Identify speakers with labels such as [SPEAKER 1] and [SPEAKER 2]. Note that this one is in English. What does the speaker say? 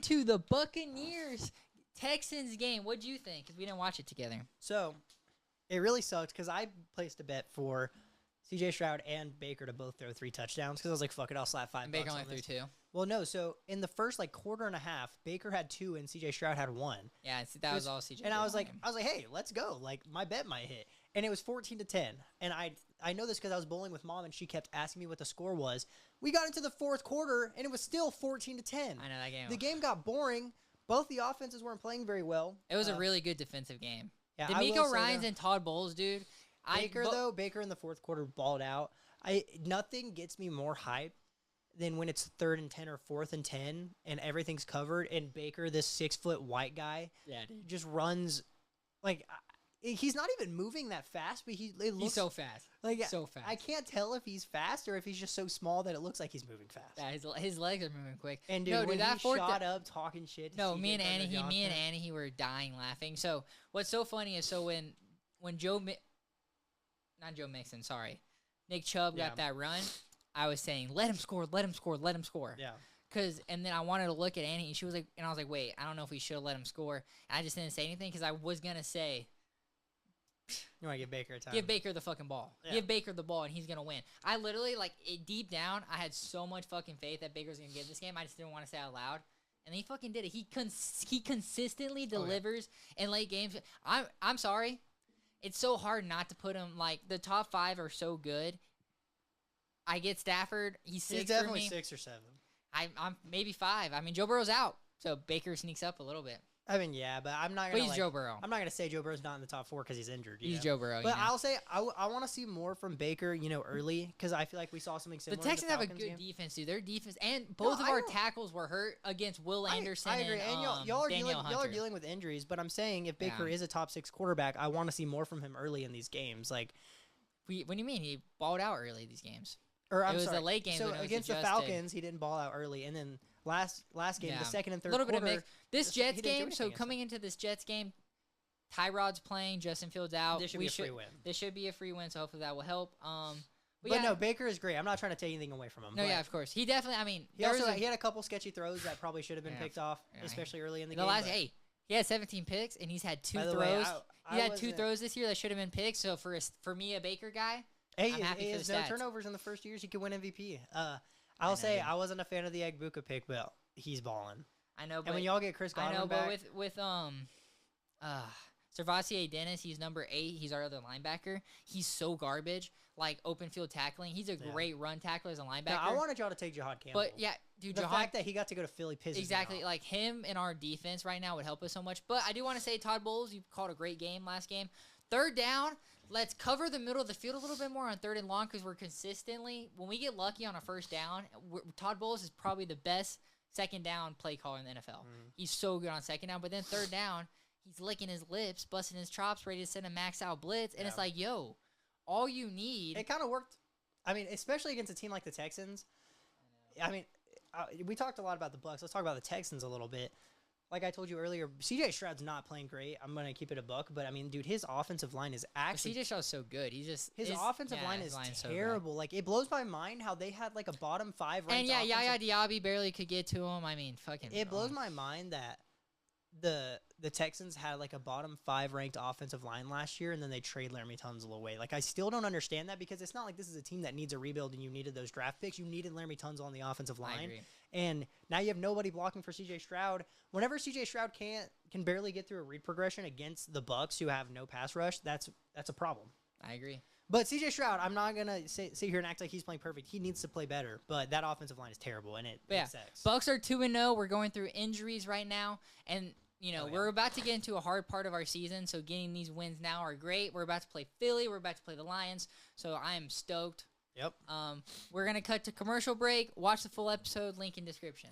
[SPEAKER 1] into the Buccaneers Texans game. What'd you think? Because we didn't watch it together.
[SPEAKER 2] So, it really sucked because I placed a bet for C.J. Stroud and Baker to both throw 3 touchdowns because I was like, fuck it, I'll slap $5
[SPEAKER 1] And Baker
[SPEAKER 2] on
[SPEAKER 1] only
[SPEAKER 2] this.
[SPEAKER 1] threw 2.
[SPEAKER 2] Well, no, so in the first quarter and a half, Baker had 2 and C.J. Stroud had 1.
[SPEAKER 1] Yeah, that was all CJ.
[SPEAKER 2] And I was like, hey, let's go. Like, my bet might hit. And it was 14-10. And I know this because I was bowling with Mom, and she kept asking me what the score was. We got into the fourth quarter, and it was still 14-10.
[SPEAKER 1] I know that game.
[SPEAKER 2] The game got boring. Both the offenses weren't playing very well.
[SPEAKER 1] It was a really good defensive game.
[SPEAKER 2] Yeah,
[SPEAKER 1] D'Amico Ryans and Todd Bowles, dude.
[SPEAKER 2] Baker in the fourth quarter balled out. Nothing gets me more hype than when it's 3rd and 10 or 4th and 10 and everything's covered and Baker, this 6-foot white guy,
[SPEAKER 1] dude,
[SPEAKER 2] just runs like he's not even moving that fast, but he's
[SPEAKER 1] so fast, so fast.
[SPEAKER 2] I can't tell if he's fast or if he's just so small that it looks like he's moving fast.
[SPEAKER 1] Yeah, his legs are moving quick.
[SPEAKER 2] And dude, when he shot up talking shit.
[SPEAKER 1] No, me and Annie were dying laughing. So what's so funny is when Nick Chubb got that run, I was saying, let him score.
[SPEAKER 2] Yeah.
[SPEAKER 1] And then I wanted to look at Annie, and she was like, and I was like, wait, I don't know if we should have let him score. And I just didn't say anything because I was gonna say,
[SPEAKER 2] you want to give Baker a time?
[SPEAKER 1] Give Baker the fucking ball. Yeah. Give Baker the ball, and he's gonna win. I literally deep down, I had so much fucking faith that Baker's gonna get this game. I just didn't want to say it out loud, and he fucking did it. He consistently delivers in late games. I'm sorry, it's so hard not to put him the top 5 are so good. I get Stafford. He's 6
[SPEAKER 2] He's definitely
[SPEAKER 1] for me.
[SPEAKER 2] 6 or 7.
[SPEAKER 1] I'm maybe 5. I mean, Joe Burrow's out, so Baker sneaks up a little bit.
[SPEAKER 2] I mean, yeah, but I'm not gonna.
[SPEAKER 1] But he's Joe Burrow.
[SPEAKER 2] I'm not gonna say Joe Burrow's not in the top 4 because he's injured.
[SPEAKER 1] He's Joe Burrow.
[SPEAKER 2] But I'll say I want to see more from Baker, early because I feel like we saw something similar.
[SPEAKER 1] The Texans have a good
[SPEAKER 2] game.
[SPEAKER 1] defense, dude. Their defense and both of our tackles were hurt against Will Anderson.
[SPEAKER 2] I agree, and y'all are dealing with injuries. But I'm saying if Baker is a top 6 quarterback, I want to see more from him early in these games. What
[SPEAKER 1] do you mean? He balled out early these games.
[SPEAKER 2] Or
[SPEAKER 1] it was a late game.
[SPEAKER 2] So against the Falcons, he didn't ball out early, and then last game, the second and third quarter,
[SPEAKER 1] bit of mix. This Jets game. So coming into this Jets game, Tyrod's playing. Justin Fields out.
[SPEAKER 2] This should be a free win.
[SPEAKER 1] This should be a free win. So hopefully that will help.
[SPEAKER 2] But no, Baker is great. I'm not trying to take anything away from him.
[SPEAKER 1] No, yeah, of course. He definitely. I mean,
[SPEAKER 2] he had a couple sketchy throws that probably should have been picked off, especially early in the game.
[SPEAKER 1] He had 17 picks, and he's had 2 throws. He had 2 throws this year that should have been picks. So for me, a Baker guy.
[SPEAKER 2] Hey, he has no turnovers in the first years. He could win MVP. I'll say I wasn't a fan of the Egbuka pick, but he's balling.
[SPEAKER 1] I know, but
[SPEAKER 2] and when y'all get Chris Godwin back,
[SPEAKER 1] with Servassier Dennis, he's number 8. He's our other linebacker. He's so garbage. Open field tackling. He's a great run tackler as a linebacker.
[SPEAKER 2] Now, I wanted y'all to take Jahad Campbell.
[SPEAKER 1] But yeah, dude,
[SPEAKER 2] the fact that he got to go to Philly pisses
[SPEAKER 1] exactly
[SPEAKER 2] me off.
[SPEAKER 1] Him in our defense right now would help us so much. But I do want to say, Todd Bowles, you called a great game last game. 3rd down. Let's cover the middle of the field a little bit more on 3rd and long because we're consistently, when we get lucky on a 1st down, Todd Bowles is probably the best 2nd down play caller in the NFL. He's so good on 2nd down, but then 3rd down, he's licking his lips, busting his chops, ready to send a max out blitz, and it's like, yo, all you need.
[SPEAKER 2] It kind of worked. I mean, especially against a team like the Texans. I mean, we talked a lot about the Bucs. Let's talk about the Texans a little bit. Like I told you earlier, C.J. Stroud's not playing great. I'm going to keep it a buck. But, I mean, dude, his offensive line is actually...
[SPEAKER 1] C.J. Stroud's so good. His
[SPEAKER 2] offensive line is terrible. It blows my mind how they had, a bottom 5 ranked
[SPEAKER 1] And, Yaya Diaby barely could get to him. I mean, fucking...
[SPEAKER 2] It blows my mind that the Texans had, a bottom 5 ranked offensive line last year, and then they trade Laramie Tunsil away. I still don't understand that because it's not like this is a team that needs a rebuild and you needed those draft picks. You needed Laramie Tunsil on the offensive line.
[SPEAKER 1] I agree.
[SPEAKER 2] And now you have nobody blocking for C.J. Stroud. Whenever C.J. Stroud can barely get through a read progression against the Bucs, who have no pass rush, that's a problem.
[SPEAKER 1] I agree.
[SPEAKER 2] But C.J. Stroud, I'm not going to sit here and act like he's playing perfect. He needs to play better. But that offensive line is terrible, and it sucks.
[SPEAKER 1] Bucs are 2-0. We're going through injuries right now, and we're about to get into a hard part of our season. So getting these wins now are great. We're about to play Philly. We're about to play the Lions. So I am stoked.
[SPEAKER 2] Yep.
[SPEAKER 1] We're going to cut to commercial break. Watch the full episode. Link in description.